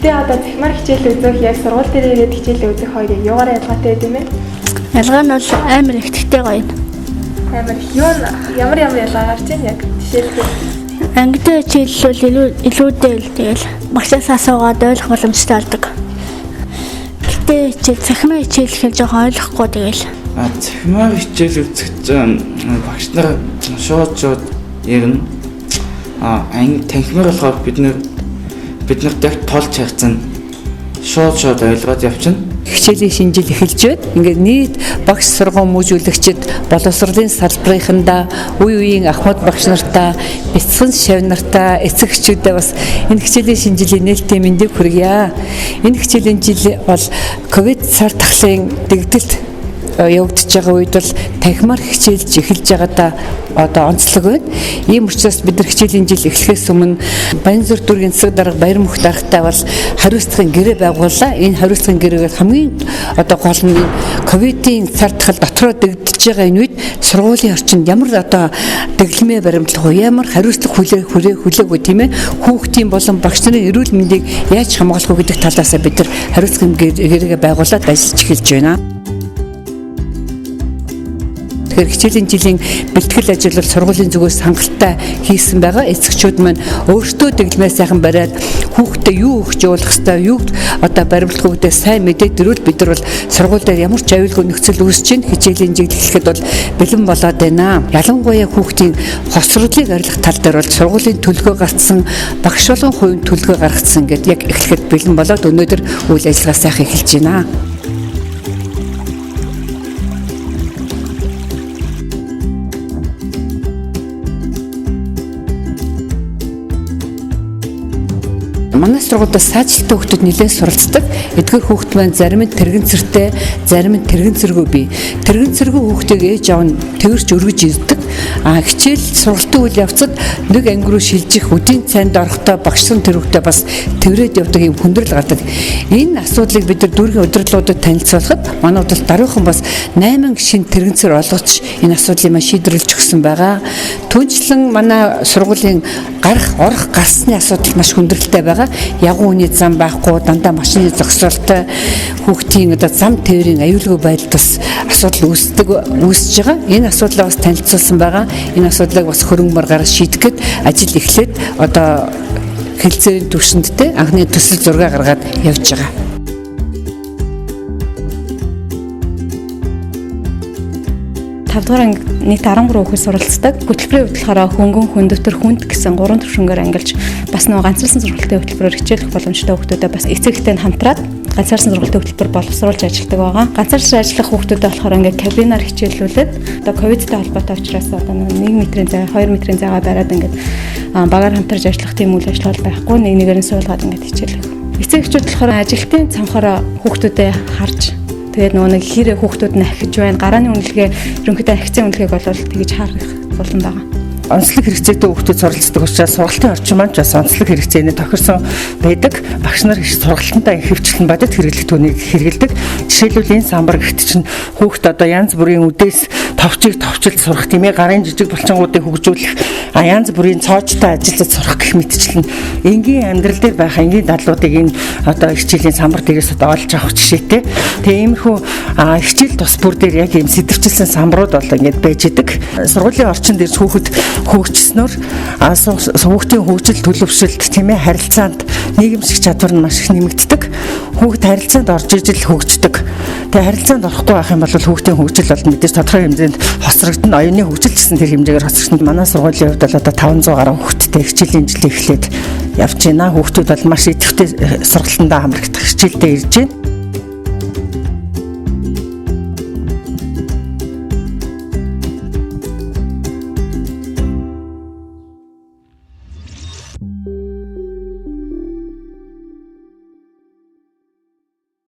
Гэтэ одоо цахимаар хичээл үзэх яг сургууль дээр ирээд хичээл үзэх хоёрыг юугаараа ялгаатай байд юм бэ? Ялгаа нь бол амар ихтэй гоё. Амар юу ямар ялгаа гарч ийн яг жишээлбэл Ангидаа хичээл бол илүүтэй л тэгэл багшаас асуугаад ойлгох боломжтой болдог. Гэтэ хичээл цахимаар хичээл гэж жоохон ойлгохгүй тэгэл. Цахимаар хичээл үзэж багш нар шууд ярина. Танхимаар болохоор бид нарт яг толж хайцсан шууд ойлгоод явчихна. Хичээлийн шинэ жил эхэлж байна. Ингээд нийт багш сургууль мужуулагчид боловсролын салбарынхандаа үе үеийн ахмад багш нартаа, бяцхан шав нартаа, эцэгчүүдээ бас энэ хичээлийн шинэ жилийн нээлттэй мэндийг хүргье. Энэ хичээлийн жил бол ковид цар тахлын дэгдэлт явагдаж байгаа үед бол танхимаар хичээлж эхэлж байгаадаа одоо онцлог байна. Ийм учраас бид нар хичээлийн жил эхлэхээс өмнө Баянзүр дүүргийн засаг дарга Баяр Мөх даргатай бол хариуцлагын гэрээ байгууллаа. Энэ хариуцлагын гэрээгээр хамгийн одоо гол нь ковидын цар тахал дотроо дэгдэж байгаа энэ үед сургуулийн орчинд ямар одоо дэглэмээ баримтлах уу, ямар хариуцлага хүлээгүү тийм ээ. Хүүхдийн болон багш нарын эрүүл мэндийг яаж хамгаалах уу гэдэг талаас бид нар хариуцлагын гэрээгээ байгуулад ажиллаж эхэлж байна. Тэгэхээр хичээлийн жилийн бэлтгэл ажил бол сургуулийн зүгээс хангалттай хийсэн байгаа. Эцэгчүүд маань өөрсдөө дэглэмээ сайхан бариад хүүхдэд юу өгч явуулах ёстой, юу одоо баримтлах үедээ сайн мэдээд ирвэл бид нар бол сургууль дээр ямар ч аюулгүй нөхцөл үүсэж чинь хичээлийн жил эхлэхэд бол бэлэн болоод байна. Ялангуяа хүүхдийн хосрлыг арилгах тал дээр бол сургуулийн төлгөө гаргацсан, багш болон хувийн төлгөө гаргацсан гэдээ яг эхлэхэд бэлэн болоод өнөөдөр үйл ажиллагаа сайхан эхэлж байна. Манай сургуульд саажилттай хүүхдүүд нэлээд суралцдаг. Эдгээр хүүхд маань зарим нь тэрэгэнцэртэй, зарим нь тэрэгэнцэргүй бий. Тэрэгэнцэргүй хүүхдийг ээж аав нь тэрч өргөж ирдэг. Хичээл сургалтын үйл явцад нэг анги руу шилжих, үдийн цайнд орохдоо багшсан тэрэгтэй бас тэврээд явдаг юм хүндрэл гардаг. Энэ асуудлыг бид нар дүүргийн удирдлагуудад танилцуулахад манай удирдал даруухан бас 8 гишийн тэрэгэнцэр олгож энэ асуудлыг маань шийдвэрлэж өгсөн байгаа. Түүнчлэн манай сургуулийн гарах, орох, гарсны асуудал маш хүндрэлтэй байгаа. Ягуун үний зам байхгүй, дандаа машины зогсоолтой, хүүхдийн одоо зам тээврийн аюулгүй байдалс асуудал үүсэж байгаа. Энэ асуудлаа бас танилцуулсан байгаа. Энэ асуудлыг бас хөрөнгөмөр гаргаж шийдэхэд ажил эхлээд одоо хэлцээрийн түвшиндтэй анхны төсөл зураг гаргаад явж байгаа. 5 дугаар анги нийт 13 хүүхэд суралцдаг. Хөтөлбөрийн хөтөлбөрөөр хөнгөн, хүндөвтөр, хүнд гэсэн 3 төвшингээр ангилж бас нөгөө ганцаарсан сургалтын хөтөлбөрөөр хичээлэх боломжтой хүүхдүүдэд бас эцэгтэй хамтраад ганцаарсан сургалтын хөтөлбөр боловсруулж ажилладаг байгаа. Ганцаарсан ажиллах хүүхдүүдэд болохоор ингээд кабинаар хичээллүүлээд одоо ковидтай холбоотой учраас одоо 1 метрийн зай, 2 метрийн зайгаа бариад ингээд багаар хамтарч ажиллах тийм үйл ажиллагаа байхгүй. Нэг нэгээр нь суулгаад ингээд хичээлэх. Эцэгчүүд болохоор ажилтны цамхаараа хүүхдүүдэд харж тэгээд нөгөө нэг хэрэг хүүхдүүд нь ахиж байна. Гарааны үнэлгээ, ерөнхийдөө ахицын үнэлгээг бол тэгж харах болон байгаа. Онцлог хэрэгцээтэй хүүхдүүд суралцдаг учраас сургалтын орчин маань бас онцлог хэрэгцээний тохирсон байдаг. Багш нар сургалтандаа хөвчлэн бодит хэрэглэх түүнийг хэрэгэлдэг. Жишээлбэл энэ самбар гэгт чинь хүүхд одоо янз бүрийн үдээс товчийг товчлж сурах тийм ээ, гарын жижиг булчингуудыг хөгжүүлэх, янз бүрийн цоочтой ажиллаж сурах гэх мэтчлэн энгийн амьдрал дээр байх энгийн дадлуудыг энэ одоо хичээлийн самбар дээрээс одоо олж авах жишээтэй. Тэгээ иймэрхүү хичээл тус бүр дээр яг ийм сэдвчилсэн самбарууд бол ингээд байж идэг. Сургуулийн орчин дээр хүүхэд хөгжснөөр хүүхдийн хөгжил төлөвшөлт тийм ээ, харилцаанд нийгэмших чадвар нь маш их нэмэгддэг. Хүүхэд харилцаанд орж ижил хөгждөг. Тэгээ харилцаанд орохгүй байх юм бол хүүхдийн хөгжил бол мэдээж тодорхой хэмжээнд хоцрогдно. Оюуны хөгжил гэсэн тэр хэмжээгээр хоцрогдно. Манай сургуулийн хувьд бол одоо 500 гаруй хүүхэдтэй хичээлийн жил эхлээд явж байна. Хүүхдүүд бол маш идэвхтэй сургалтандаа хамрагдах хичээлдээ ирж байна.